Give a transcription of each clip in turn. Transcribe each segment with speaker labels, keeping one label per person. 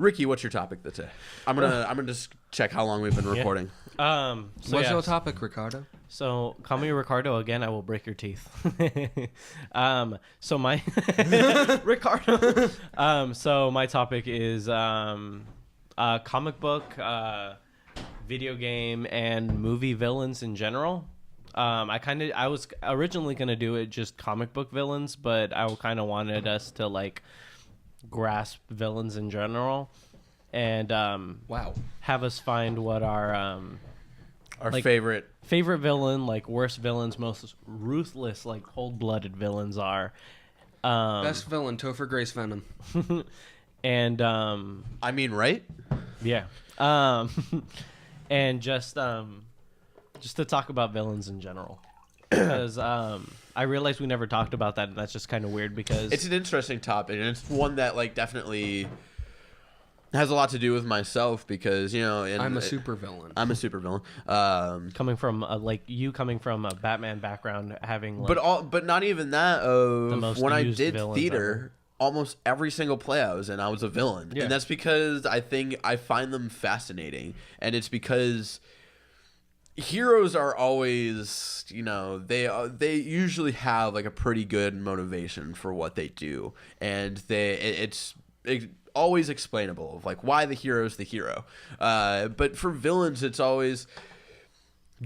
Speaker 1: Ricky, what's your topic today? I'm gonna just check how long we've been recording.
Speaker 2: What's your topic, Ricardo?
Speaker 3: So call me Ricardo again. I will break your teeth. So my Ricardo. So my topic is comic book, video game, and movie villains in general. I was originally gonna do it just comic book villains, but I kind of wanted us to like grasp villains in general, and have us find what our like, favorite villain, like worst villains, most ruthless, like cold-blooded villains are.
Speaker 2: Best villain, Topher Grace Venom.
Speaker 3: And
Speaker 1: I mean, right?
Speaker 3: Yeah. And just to talk about villains in general, because I realized we never talked about that, and that's just kind of weird because
Speaker 1: it's an interesting topic, and it's one that like definitely has a lot to do with myself because
Speaker 2: I'm a supervillain.
Speaker 1: I'm a supervillain.
Speaker 3: Coming from a Batman background, having like,
Speaker 1: but not even that. When I did theater, almost every single play I was in, I was a villain, and that's because I think I find them fascinating, and it's because heroes are always, they usually have like a pretty good motivation for what they do, and it's always explainable of like why the hero's the hero. But for villains, it's always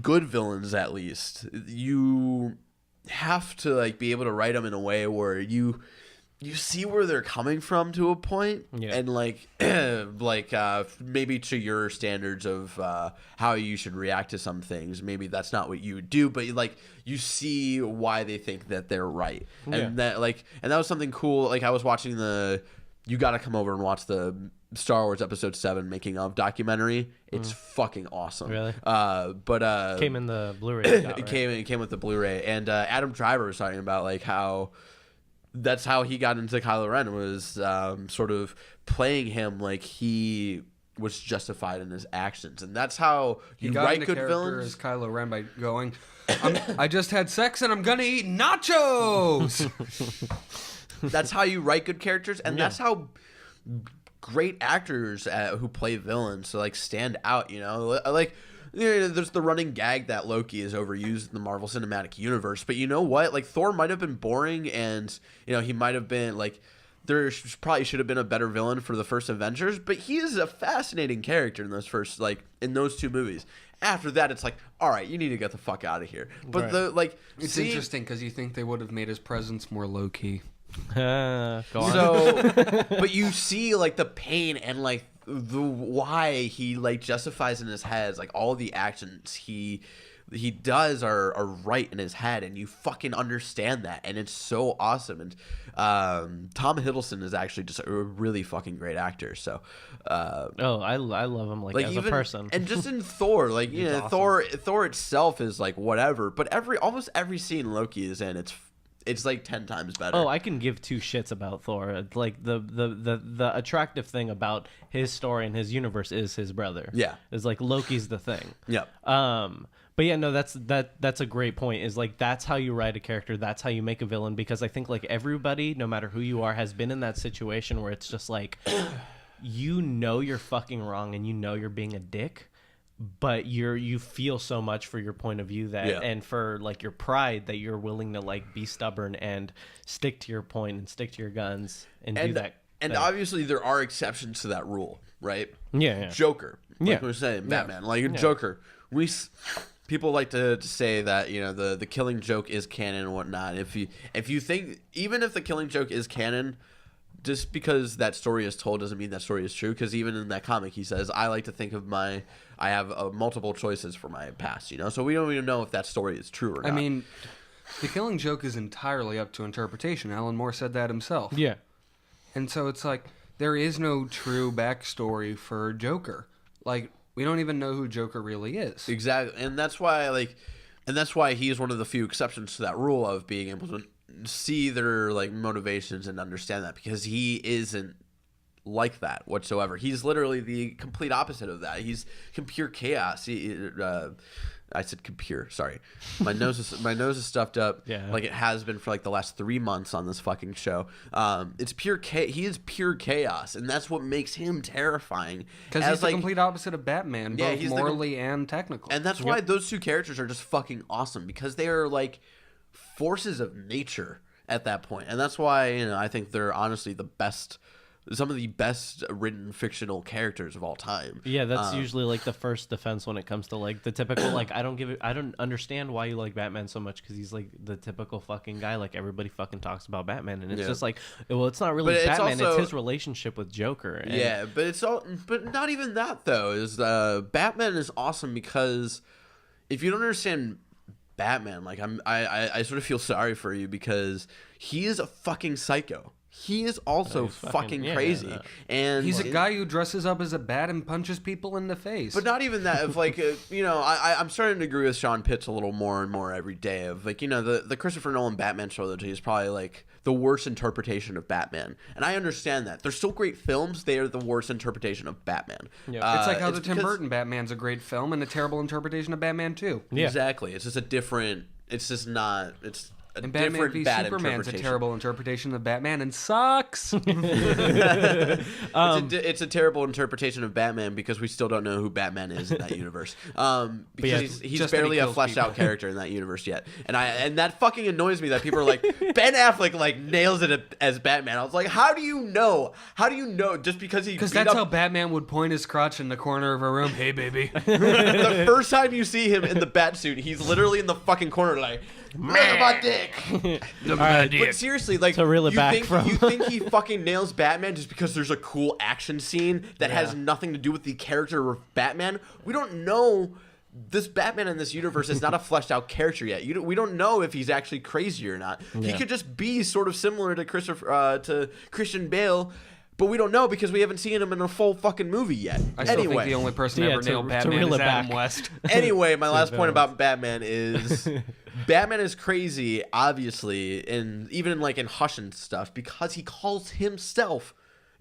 Speaker 1: good villains. At least you have to like be able to write them in a way where you see where they're coming from to a point, and like maybe to your standards of how you should react to some things. Maybe that's not what you would do, but like you see why they think that they're right, and that was something cool. Like I was watching you got to come over and watch the Star Wars Episode 7 making of documentary. It's fucking awesome.
Speaker 3: Really?
Speaker 1: But
Speaker 3: came in the Blu-ray.
Speaker 1: It came with the Blu-ray, and Adam Driver was talking about like how. That's how he got into Kylo Ren, was sort of playing him like he was justified in his actions, and that's how you write good villains.
Speaker 2: As Kylo Ren by going, I just had sex and I'm gonna eat nachos.
Speaker 1: That's how you write good characters, and that's how great actors who play villains like stand out. Like. There's the running gag that Loki is overused in the Marvel Cinematic Universe, but you know what? Like Thor might have been boring, and he might have been like probably should have been a better villain for the first Avengers, but he is a fascinating character in those two movies. After that, it's like, all right, you need to get the fuck out of here. But
Speaker 2: it's interesting because you think they would have made his presence more low key.
Speaker 3: Go on.
Speaker 1: So, but you see like the pain and like the why he like justifies in his head, like all the actions he does are right in his head, and you fucking understand that, and it's so awesome. And Tom Hiddleston is actually just a really fucking great actor. So
Speaker 3: I love him like as a person,
Speaker 1: and just in Thor, like awesome. Thor itself is like whatever, but almost every scene Loki is in, it's like 10 times better.
Speaker 3: Oh, I can give two shits about Thor. Like the attractive thing about his story and his universe is his brother.
Speaker 1: Yeah,
Speaker 3: is like Loki's the thing.
Speaker 1: Yeah.
Speaker 3: But yeah, no, that's a great point. Is like that's how you write a character. That's how you make a villain. Because I think like everybody, no matter who you are, has been in that situation where it's just like, you're fucking wrong and you're being a dick. But you feel so much for your point of view and for like your pride that you're willing to like be stubborn and stick to your point and stick to your guns and do that.
Speaker 1: And obviously there are exceptions to that rule, right?
Speaker 3: Yeah.
Speaker 1: Joker, like we're saying, Batman, like Joker. People like to say that the Killing Joke is canon and whatnot. If you think even if the Killing Joke is canon, just because that story is told doesn't mean that story is true. Because even in that comic, he says, "I like to think of I have multiple choices for my past." So we don't even know if that story is true or not.
Speaker 2: I mean, the Killing Joke is entirely up to interpretation. Alan Moore said that himself.
Speaker 3: Yeah,
Speaker 2: and so it's like there is no true backstory for Joker. Like we don't even know who Joker really is.
Speaker 1: Exactly, and that's why he is one of the few exceptions to that rule of being able to see their like motivations and understand that, because he isn't like that whatsoever. He's literally the complete opposite of that. He's pure chaos. I said computer. Sorry, my nose is stuffed up. Like it has been for like the last 3 months on this fucking show. It's pure he is pure chaos, and that's what makes him terrifying.
Speaker 2: Because he's the complete opposite of Batman, both morally and technically.
Speaker 1: And that's why those two characters are just fucking awesome, because they are like forces of nature at that point, and that's why I think they're honestly some of the best written fictional characters of all time.
Speaker 3: Yeah, that's usually like the first defense when it comes to like the typical like I don't understand why you like Batman so much, because he's like the typical fucking guy, like everybody fucking talks about Batman, and it's just like, well, it's not really Batman, it's his relationship with Joker. And
Speaker 1: but not even that though. Is Batman is awesome because if you don't understand Batman, like I sort of feel sorry for you, because he is a fucking psycho. He is also fucking crazy, and
Speaker 2: he's a guy who dresses up as a bat and punches people in the face.
Speaker 1: But not even that. Of like, I'm starting to agree with Sean Pitts a little more and more every day. Of like, the Christopher Nolan Batman trilogy is probably like the worst interpretation of Batman, and I understand that. They're still great films. They are the worst interpretation of Batman.
Speaker 2: Yeah. It's like how the Tim Burton Batman's a great film and a terrible interpretation of Batman too.
Speaker 1: Yeah. Exactly. It's just a different. It's just not. It's.
Speaker 2: And Batman v Superman's a terrible interpretation of Batman and sucks.
Speaker 1: It's a terrible interpretation of Batman because we still don't know who Batman is in that universe. Because he's barely a fleshed out character in that universe yet. And that fucking annoys me that people are like, Ben Affleck like nails it as Batman. I was like, how do you know? How do you know? Just because
Speaker 2: that's how Batman would point his crotch in the corner of a room. Hey, baby.
Speaker 1: The first time you see him in the bat suit, he's literally in the fucking corner like, my dick. But seriously, like, you think he fucking nails Batman just because there's a cool action scene that has nothing to do with the character of Batman? We don't know. This Batman in this universe is not a fleshed out character yet. We don't know if he's actually crazy or not. He could just be sort of similar to Christian Bale. But we don't know because we haven't seen him in a full fucking movie yet.
Speaker 2: I still think the only person ever nailed Batman is Adam West.
Speaker 1: Anyway, my last point about Batman is Batman is crazy, obviously, and even in Hush and stuff, because he calls himself,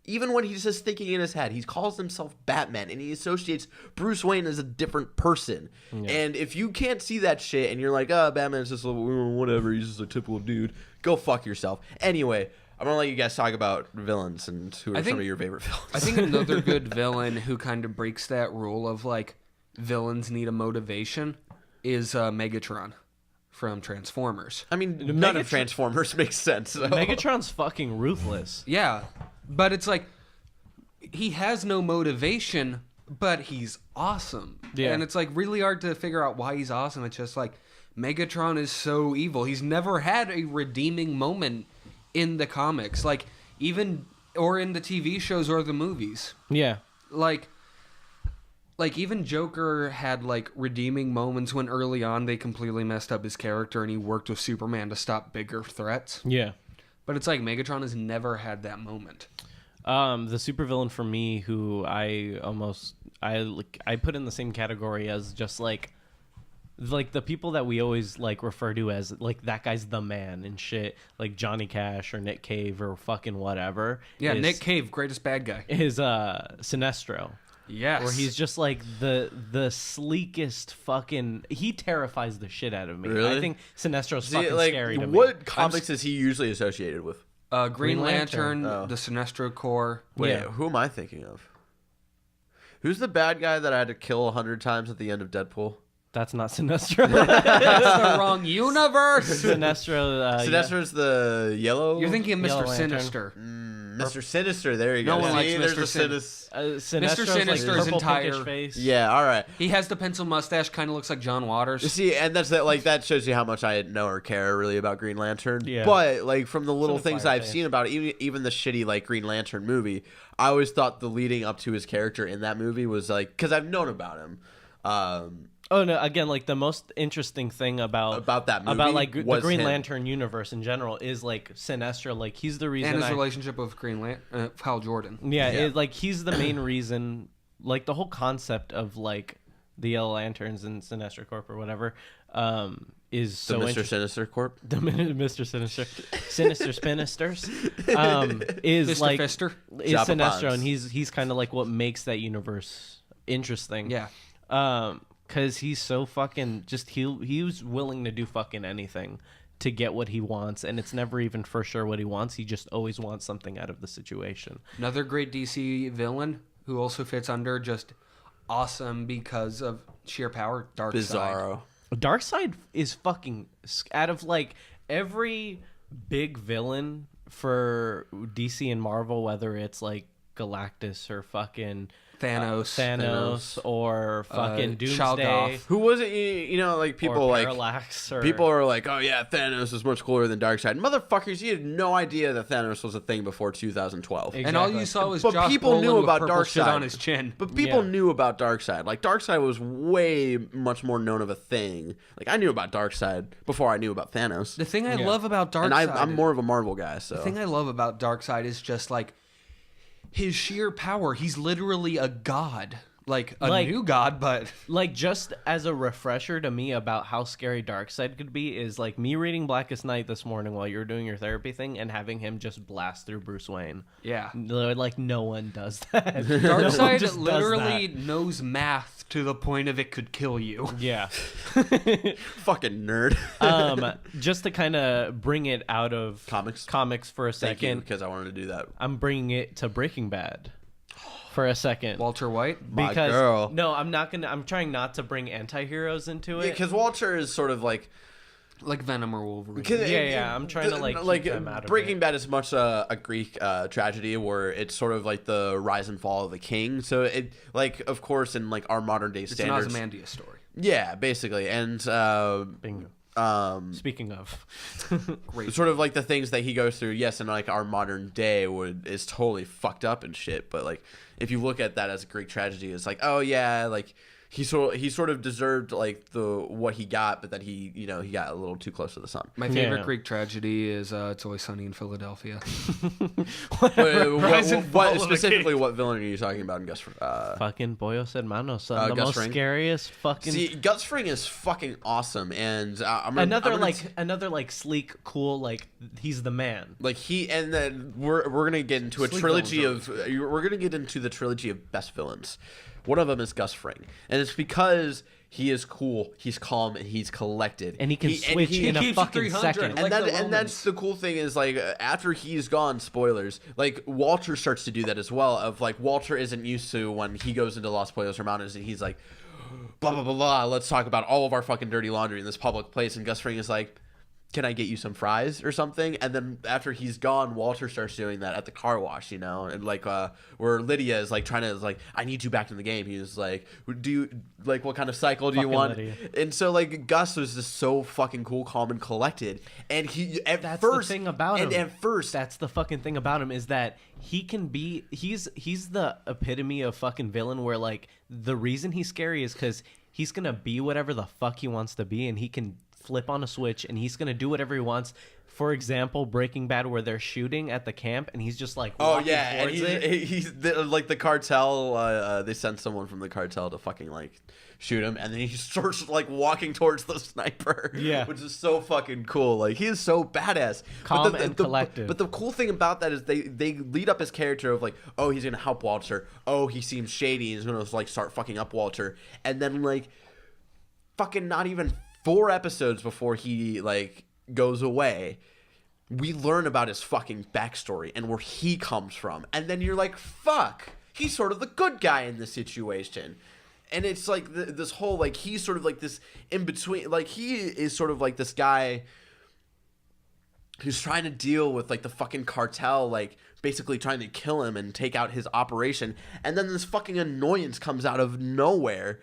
Speaker 1: even when he's just thinking in his head, he calls himself Batman, and he associates Bruce Wayne as a different person. Yeah. And if you can't see that shit, and you're like, Batman's just whatever, he's just a typical dude, go fuck yourself. Anyway, I'm going to let you guys talk about villains and who are some of your favorite villains.
Speaker 2: I think another good villain who kind of breaks that rule of, like, villains need a motivation is Megatron from Transformers.
Speaker 1: I mean, none of Transformers makes sense. So.
Speaker 3: Megatron's fucking ruthless.
Speaker 2: Yeah, but it's like, he has no motivation, but he's awesome. Yeah. And it's, like, really hard to figure out why he's awesome. It's just, like, Megatron is so evil. He's never had a redeeming moment in the comics, or in the TV shows or the movies.
Speaker 3: Yeah.
Speaker 2: Like even Joker had like redeeming moments when early on they completely messed up his character and he worked with Superman to stop bigger threats.
Speaker 3: Yeah.
Speaker 2: But it's like Megatron has never had that moment.
Speaker 3: The supervillain for me who I put in the same category as just like the people that we always like refer to as like that guy's the man and shit, like Johnny Cash or Nick Cave or fucking whatever.
Speaker 2: Yeah, Nick Cave, greatest bad guy.
Speaker 3: Is Sinestro.
Speaker 2: Yes.
Speaker 3: Where he's just like the sleekest fucking. He terrifies the shit out of me.
Speaker 1: Really?
Speaker 3: I think Sinestro's fucking scary to me.
Speaker 1: What comics is he usually associated with?
Speaker 2: Green Lantern, the Sinestro Corps.
Speaker 1: Wait, who am I thinking of? Who's the bad guy that I had to kill 100 times at the end of Deadpool?
Speaker 3: That's not Sinestro.
Speaker 2: That's the wrong universe.
Speaker 3: Sinestro.
Speaker 1: Sinestro's the yellow.
Speaker 2: You're thinking of Mr. Sinister.
Speaker 1: Mr. Sinister. There you go.
Speaker 2: No one likes Mr.
Speaker 3: Sinister.
Speaker 2: Mr. Sinister's
Speaker 3: like
Speaker 2: entire
Speaker 3: face.
Speaker 1: Yeah. All right.
Speaker 2: He has the pencil mustache. Kind of looks like John Waters.
Speaker 1: You see, and that's that shows you how much I know or care really about Green Lantern. Yeah. But like from the little things I've seen about it, even the shitty like Green Lantern movie, I always thought the leading up to his character in that movie was like, because I've known about him.
Speaker 3: Oh no! Again, like the most interesting thing about
Speaker 1: that movie,
Speaker 3: about like the Green Lantern universe in general is like Sinestro. Like he's the reason,
Speaker 2: and his relationship with Hal Jordan.
Speaker 3: Yeah. Like he's the main reason. Like the whole concept of like the Yellow Lanterns and Sinestro Corp or whatever is
Speaker 1: the
Speaker 3: so
Speaker 1: Mr. Sinister Corp.
Speaker 3: The Mr. Sinister, Sinister Spinisters is
Speaker 2: Mr.
Speaker 3: like
Speaker 2: Fister.
Speaker 3: Is Sinestro, and he's kind of like what makes that universe interesting.
Speaker 2: Yeah.
Speaker 3: because he's so fucking just he was willing to do fucking anything to get what he wants, and it's never even for sure what he wants. He just always wants something out of the situation.
Speaker 2: Another great DC villain who also fits under just awesome because of sheer power, Darkseid.
Speaker 1: Bizarro.
Speaker 3: Darkseid is fucking out of like every big villain for DC and Marvel, whether it's like Galactus or fucking Thanos or fucking Doomsday.
Speaker 1: Who was it? You know, like people people are like, oh yeah, Thanos is much cooler than Darkseid. Motherfuckers, you had no idea that Thanos was a thing before 2012.
Speaker 2: Exactly. And all you saw was
Speaker 1: Josh people
Speaker 2: Brolin
Speaker 1: knew about
Speaker 2: Darkseid
Speaker 1: Darkseid
Speaker 2: on his chin.
Speaker 1: But people knew about Darkseid. Like Darkseid was way much more known of a thing. Like I knew about Darkseid before I knew about Thanos.
Speaker 2: The thing I love about Darkseid,
Speaker 1: and I'm more of a Marvel guy. So
Speaker 2: the thing I love about Darkseid is just like his sheer power. He's literally a god. Like a new god, but
Speaker 3: like just as a refresher to me about how scary Darkseid could be is like me reading Blackest Night this morning while you were doing your therapy thing and having him just blast through Bruce Wayne.
Speaker 2: Yeah.
Speaker 3: Like no one does that.
Speaker 2: Darkseid literally knows math to the point of it could kill you.
Speaker 3: Yeah.
Speaker 1: Fucking nerd.
Speaker 3: Just to kind of bring it out of comics for a second.
Speaker 1: Thank you, because I wanted to do that.
Speaker 3: I'm bringing it to Breaking Bad. For a second,
Speaker 2: Walter White,
Speaker 1: my girl.
Speaker 3: No, I'm not gonna. I'm trying not to bring anti-heroes into it.
Speaker 1: Yeah, because Walter is sort of like
Speaker 2: Venom or Wolverine.
Speaker 3: Yeah. I'm trying to keep them out of
Speaker 1: Breaking Bad is much a Greek tragedy where it's sort of like the rise and fall of the king. So it of course in like our modern day standards,
Speaker 2: it's an Ozymandias story.
Speaker 1: Yeah, basically, and
Speaker 3: bingo. Speaking of,
Speaker 1: great. Sort of like the things that he goes through. Yes, in like our modern day is totally fucked up and shit. But like if you look at that as a Greek tragedy, it's like, oh yeah, like he sort of deserved like what he got, but then he got a little too close to the sun.
Speaker 2: My favorite Greek tragedy is It's Always Sunny in Philadelphia.
Speaker 1: What specifically? What villain are you talking about in Gus?
Speaker 3: Fucking Boyos Hermanos, son. The most scariest fucking.
Speaker 1: See, Gus Fring is fucking awesome, and
Speaker 3: another sleek, cool, like he's the man.
Speaker 1: Like and then we're gonna get into a trilogy of the trilogy of best villains. One of them is Gus Fring, and it's because he is cool, he's calm, and he's collected,
Speaker 3: and he can switch in a fucking second.
Speaker 1: And that's the cool thing is like after he's gone, spoilers. Like Walter starts to do that as well. Of like Walter isn't used to when he goes into Los Pollos Hermanos and he's like, blah blah blah blah. Let's talk about all of our fucking dirty laundry in this public place. And Gus Fring is like, can I get you some fries or something? And then after he's gone, Walter starts doing that at the car wash, and like where Lydia is like trying to like, I need you back in the game. He's like, do you like what kind of cycle do you want? Lydia. And so like Gus was just so fucking cool, calm, and collected. And that's the
Speaker 3: thing about him. That's the fucking thing about him is that he can be he's the epitome of fucking villain where like the reason he's scary is because he's gonna be whatever the fuck he wants to be, and he can flip on a switch and he's gonna do whatever he wants. For example, Breaking Bad, where they're shooting at the camp and he's just like walking towards
Speaker 1: he's like the cartel. They send someone from the cartel to fucking like shoot him, and then he starts like walking towards the sniper.
Speaker 3: Yeah,
Speaker 1: which is so fucking cool. Like he is so badass,
Speaker 3: calm and collected.
Speaker 1: But the cool thing about that is they lead up his character of like, oh, he's gonna help Walter. Oh, he seems shady. He's gonna like start fucking up Walter, and then like fucking not even 4 episodes before he like goes away, we learn about his fucking backstory and where he comes from, and then you're like, fuck, he's sort of the good guy in this situation. And it's like this whole like he's sort of like this in between, like he is sort of like this guy who's trying to deal with like the fucking cartel, like basically trying to kill him and take out his operation, and then this fucking annoyance comes out of nowhere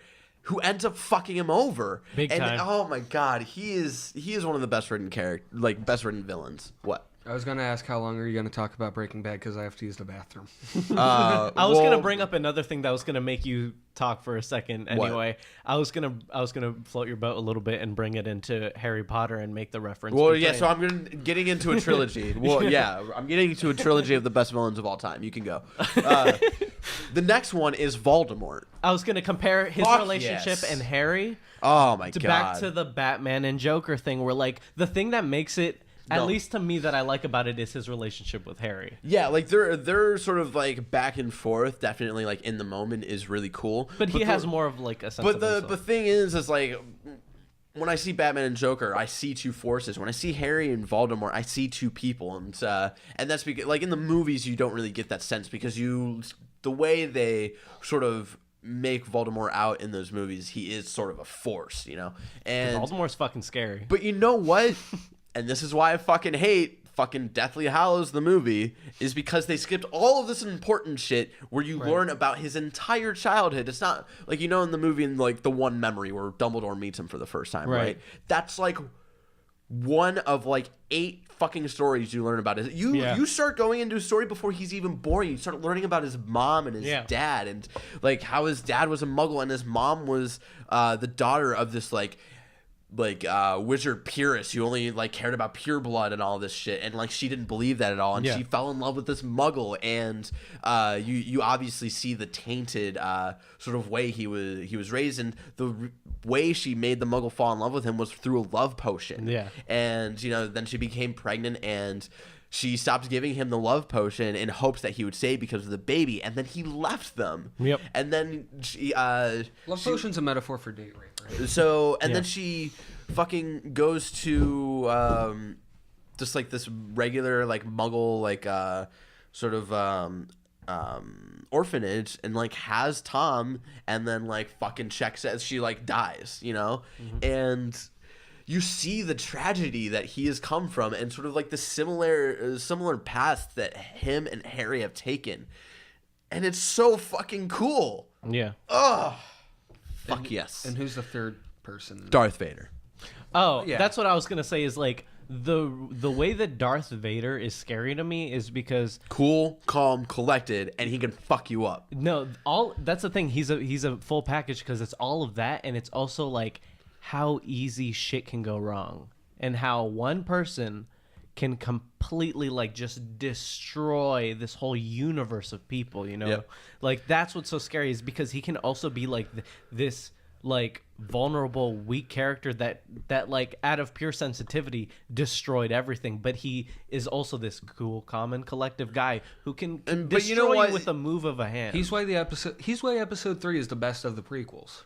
Speaker 1: who ends up fucking him over.
Speaker 3: Big time.
Speaker 1: Oh my god, he is one of the best written best written villains. What?
Speaker 2: I was going to ask how long are you going to talk about Breaking Bad because I have to use the bathroom.
Speaker 3: I was going to bring up another thing that was going to make you talk for a second anyway. What? I was going to float your boat a little bit and bring it into Harry Potter and make the reference.
Speaker 1: Well, yeah, so I'm getting into a trilogy. Well, yeah, I'm getting into a trilogy of the best villains of all time. You can go. The next one is Voldemort.
Speaker 3: I was going to compare his relationship and Harry.
Speaker 1: Oh my god.
Speaker 3: Back to the Batman and Joker thing where like the thing that makes it At least to me, that I like about it is his relationship with Harry.
Speaker 1: Yeah, like they're sort of like back and forth. Definitely, like in the moment is really cool.
Speaker 3: But he has more of like a sense.
Speaker 1: But the thing is like when I see Batman and Joker, I see two forces. When I see Harry and Voldemort, I see two people, and that's because like in the movies you don't really get that sense because the way they sort of make Voldemort out in those movies, he is sort of a force, you know. And
Speaker 3: Voldemort's fucking scary.
Speaker 1: But you know what? And this is why I fucking hate fucking Deathly Hallows the movie, is because they skipped all of this important shit where you learn about his entire childhood. It's not like, you know, in the movie, in like the one memory where Dumbledore meets him for the first time, right? That's like one of like 8 fucking stories you learn about it. You start going into a story before he's even born. You start learning about his mom and his dad, and like how his dad was a muggle and his mom was the daughter of this like wizard Pyrrhus who only like cared about pure blood and all this shit, and like she didn't believe that at all, and she fell in love with this muggle, and you obviously see the tainted sort of way he was raised, and the way she made the muggle fall in love with him was through a love potion. And you know, then she became pregnant and she stopped giving him the love potion in hopes that he would stay because of the baby, and then he left them. And then
Speaker 2: love potion's a metaphor for date rape, right?
Speaker 1: So, and then she fucking goes to just like this regular like muggle like sort of orphanage, and like has Tom, and then like fucking checks as she like dies, you know? And you see the tragedy that he has come from, and sort of like the similar paths that him and Harry have taken, and it's so fucking cool. Ugh. Fuck yes.
Speaker 2: And who's the third person?
Speaker 1: Darth Vader.
Speaker 3: Oh, that's what I was gonna say. Is like the way that Darth Vader is scary to me is because
Speaker 1: cool, calm, collected, and he can fuck you up.
Speaker 3: No, that's the thing. He's a full package because it's all of that, and it's also like how easy shit can go wrong, and how one person can completely like just destroy this whole universe of people, you know? Like that's what's so scary, is because he can also be like this like vulnerable, weak character that like out of pure sensitivity destroyed everything, but he is also this cool, calm, and collective guy who can destroy you with a move of a hand.
Speaker 2: He's why episode 3 is the best of the prequels.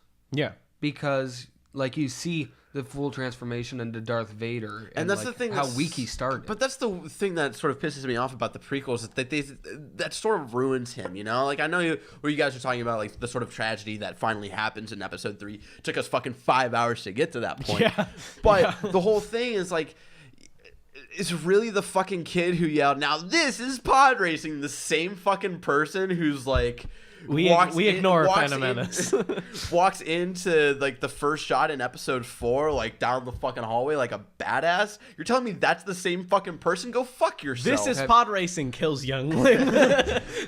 Speaker 2: Because like you see the full transformation into Darth Vader, and that's like the thing, how weak he started.
Speaker 1: But that's the thing that sort of pisses me off about the prequels, is that that sort of ruins him, you know? Like I know where you guys are talking about like the sort of tragedy that finally happens in episode 3. It took us fucking 5 hours to get to that point. But the whole thing is like, it's really the fucking kid who yelled, "Now this is pod racing," the same fucking person who's like
Speaker 3: we ignore Phantom Menace.
Speaker 1: Walks into like the first shot in episode 4, like down the fucking hallway like a badass. You're telling me that's the same fucking person? Go fuck yourself.
Speaker 3: This is pod racing kills youngling.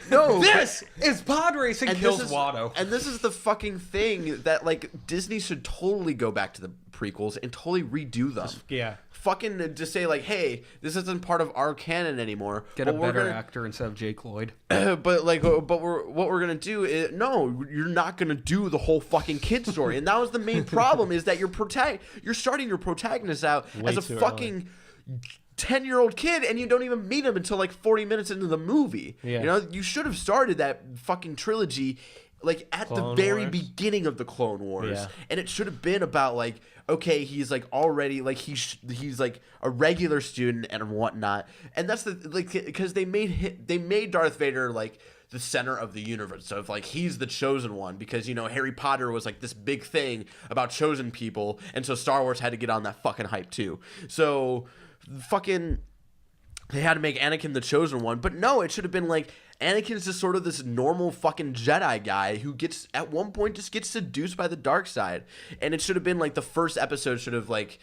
Speaker 2: No, this is pod racing kills Watto.
Speaker 1: And this is the fucking thing that like Disney should totally go back to the prequels and totally redo them. Fucking just say like, hey, this isn't part of our canon anymore.
Speaker 2: Get a better actor instead of Jake Lloyd.
Speaker 1: What we're gonna do is, no, you're not gonna do the whole fucking kid story. And that was the main problem, is that you're starting your protagonist out as a fucking 10-year-old kid, and you don't even meet him until like 40 minutes into the movie. You know, you should have started that fucking trilogy like at the very beginning of the Clone Wars, and it should have been about like, okay, he's like already like he's like a regular student and whatnot, and that's the like, because they made Darth Vader like the center of the universe, so if like he's the chosen one, because you know Harry Potter was like this big thing about chosen people, and so Star Wars had to get on that fucking hype too. So fucking they had to make Anakin the chosen one, but no, it should have been like Anakin's just sort of this normal fucking Jedi guy who gets, at one point, just gets seduced by the dark side. And it should have been like the first episode should have like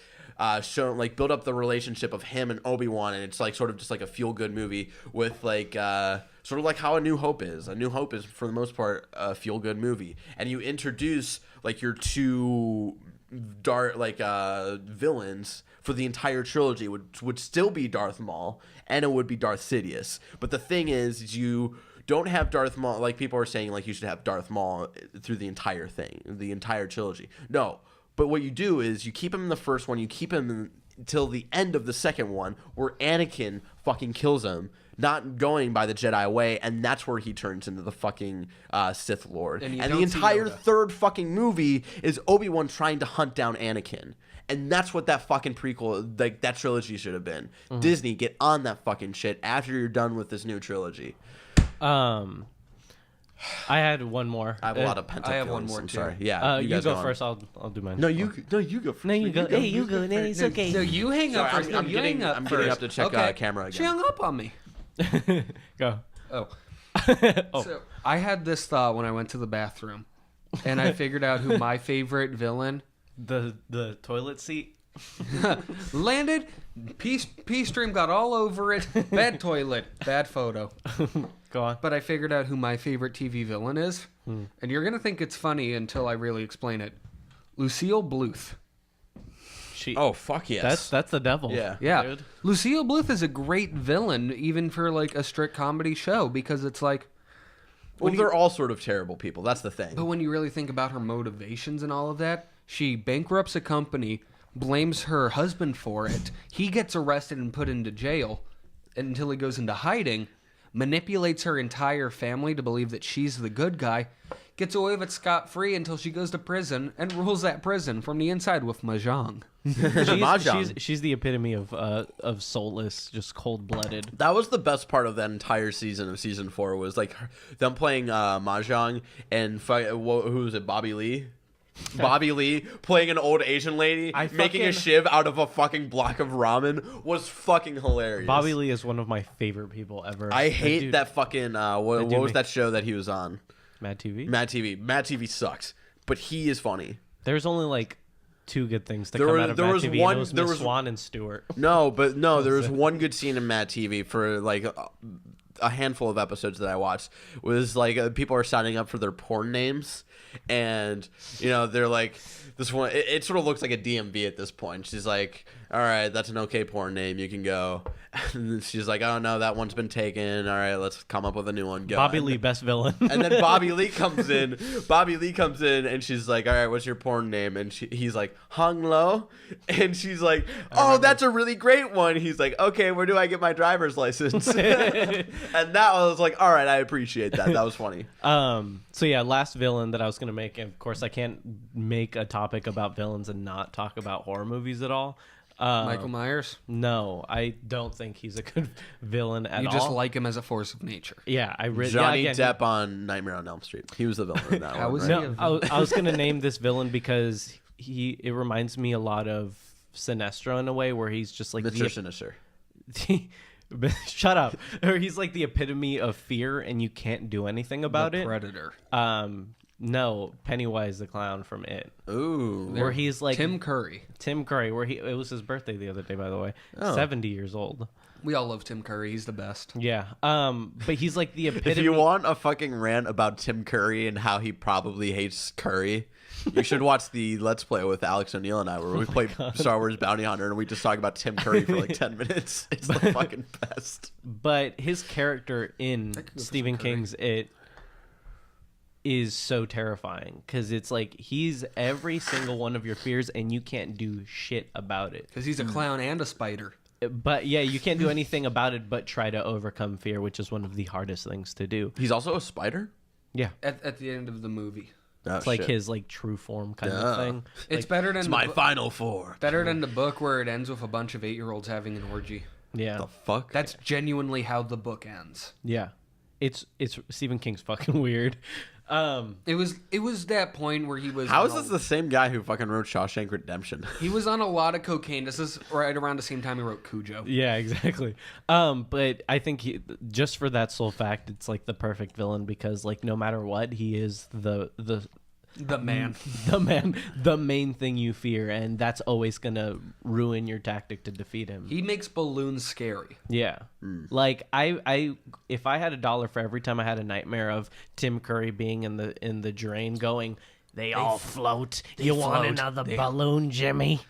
Speaker 1: shown, like, build up the relationship of him and Obi-Wan, and it's like sort of just like a feel-good movie with like sort of like how A New Hope is. A New Hope is for the most part a feel-good movie, and you introduce like your two villains for the entire trilogy, which would still be Darth Maul, and it would be Darth Sidious. But the thing is you don't have Darth Maul, like people are saying like you should have Darth Maul through the entire thing, the entire trilogy. No, but what you do is you keep him in the first one, you keep him till the end of the second one, where Anakin fucking kills him, not going by the Jedi way, and that's where he turns into the fucking Sith Lord. And the entire third fucking movie is Obi-Wan trying to hunt down Anakin. And that's what that fucking prequel, like, that trilogy should have been. Mm-hmm. Disney, get on that fucking shit after you're done with this new trilogy.
Speaker 3: I had one more.
Speaker 1: I have a lot of pent up.
Speaker 2: I have one more too.
Speaker 1: Sorry. Yeah,
Speaker 3: you go first. I'll do mine.
Speaker 1: No, you go first.
Speaker 3: No, you go. Hey, you go. It's okay.
Speaker 2: No, you hang up first.
Speaker 1: I'm getting up to check camera again.
Speaker 2: She hung up on me.
Speaker 3: Go.
Speaker 2: Oh. So I had this thought when I went to the bathroom, and I figured out who my favorite villain.
Speaker 3: The toilet seat.
Speaker 2: Landed. Pee stream got all over it. Bad toilet. Bad photo.
Speaker 3: Go on.
Speaker 2: But I figured out who my favorite TV villain is. And you're going to think it's funny until I really explain it. Lucille Bluth.
Speaker 1: Oh, fuck yes.
Speaker 3: That's the devil.
Speaker 2: Yeah.
Speaker 3: Dude.
Speaker 2: Lucille Bluth is a great villain, even for like a strict comedy show, because it's like...
Speaker 1: Well, they're all sort of terrible people. That's the thing.
Speaker 2: But when you really think about her motivations and all of that, she bankrupts a company, blames her husband for it. He gets arrested and put into jail until he goes into hiding, manipulates her entire family to believe that she's the good guy, gets away with it scot-free until she goes to prison and rules that prison from the inside with Mahjong.
Speaker 3: She's the epitome of soulless, just cold-blooded.
Speaker 1: That was the best part of that entire season of season 4 was like them playing Mahjong and who was it, Bobby Lee? Bobby Lee playing an old Asian lady, making a shiv out of a fucking block of ramen was fucking hilarious.
Speaker 3: Bobby Lee is one of my favorite people ever.
Speaker 1: I hate that fucking what was that show that he was on?
Speaker 3: Mad TV.
Speaker 1: Mad TV sucks, but he is funny.
Speaker 3: There's only like 2 good things to come out of Mad TV. There was Swan and Stewart.
Speaker 1: No, there was one good scene in Mad TV for like a handful of episodes that I watched. Was like people are signing up for their porn names. And, you know, they're like, this one, it sort of looks like a DMV at this point. She's like, all right, that's an okay porn name. You can go. And she's like, oh, no, that one's been taken. All right, let's come up with a new one. Go.
Speaker 3: Bobby Lee, best villain.
Speaker 1: And then Bobby Lee comes in. And she's like, all right, what's your porn name? And he's like, Hung Lo. And she's like, oh, that's a really great one. He's like, okay, where do I get my driver's license? And that was like, all right, I appreciate that. That was funny.
Speaker 3: So yeah, last villain that I was going to make, and of course I can't make a topic about villains and not talk about horror movies at all.
Speaker 2: Michael Myers?
Speaker 3: No, I don't think he's a good villain at all.
Speaker 2: You just like him as a force of nature.
Speaker 3: Yeah, I really.
Speaker 1: Johnny Depp on Nightmare on Elm Street. He was the villain in that one. Right?
Speaker 3: No, I was gonna name this villain because it reminds me a lot of Sinestro in a way, where he's just like
Speaker 1: Mr. Sinister.
Speaker 3: Shut up. Or he's like the epitome of fear, and you can't do anything about it.
Speaker 2: Predator.
Speaker 3: No, Pennywise the clown from It.
Speaker 1: Ooh.
Speaker 3: Where he's like
Speaker 2: Tim Curry.
Speaker 3: Where it was his birthday the other day, by the way. 70 years old.
Speaker 2: We all love Tim Curry. He's the best.
Speaker 3: Yeah. But he's like the epitome.
Speaker 1: If you want a fucking rant about Tim Curry and how he probably hates curry, you should watch the Let's Play with Alex O'Neill and I, where we play Star Wars Bounty Hunter and we just talk about Tim Curry for like 10 minutes. It's the fucking best.
Speaker 3: But his character in Stephen King's It is so terrifying, because it's like he's every single one of your fears and you can't do shit about it.
Speaker 2: Because he's a clown and a spider.
Speaker 3: But yeah, you can't do anything about it but try to overcome fear, which is one of the hardest things to do.
Speaker 1: He's also a spider?
Speaker 3: Yeah.
Speaker 2: At the end of the movie.
Speaker 3: It's like his like true form kind of thing.
Speaker 2: It's
Speaker 3: like,
Speaker 2: better than
Speaker 1: it's my final form.
Speaker 2: Better than the book where it ends with a bunch of 8-year-olds having an orgy.
Speaker 3: Yeah.
Speaker 1: The fuck?
Speaker 2: That's genuinely how the book ends.
Speaker 3: Yeah. It's Stephen King's fucking weird.
Speaker 2: It was that point where he was.
Speaker 1: How is this the same guy who fucking wrote Shawshank Redemption?
Speaker 2: He was on a lot of cocaine. This is right around the same time he wrote Cujo.
Speaker 3: Yeah, exactly. But I think just for that sole fact, it's like the perfect villain, because like no matter what, he is the
Speaker 2: man,
Speaker 3: the main thing you fear, and that's always gonna ruin your tactic to defeat him.
Speaker 2: He makes balloons scary.
Speaker 3: Yeah, like I if I had $1 for every time I had a nightmare of Tim Curry being in the drain, going, they all float. You want another balloon, Jimmy?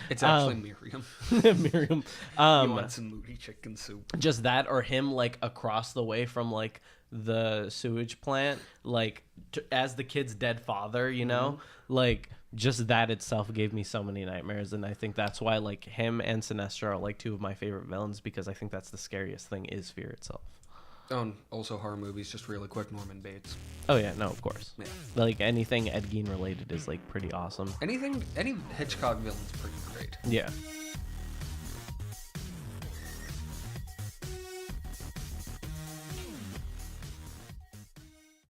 Speaker 2: It's actually Miriam.
Speaker 3: Miriam.
Speaker 2: You want some moody chicken soup?
Speaker 3: Just that, or him like across the way from like the sewage plant, like as the kid's dead father, you know, like just that itself gave me so many nightmares. And I think that's why like him and Sinestro are like two of my favorite villains, because I think that's the scariest thing is fear itself.
Speaker 2: Also horror movies, just really quick, Norman Bates.
Speaker 3: Oh yeah, no, of course. Yeah. Like anything Ed Gein related is like pretty awesome.
Speaker 2: Any Hitchcock villain's pretty great.
Speaker 3: Yeah.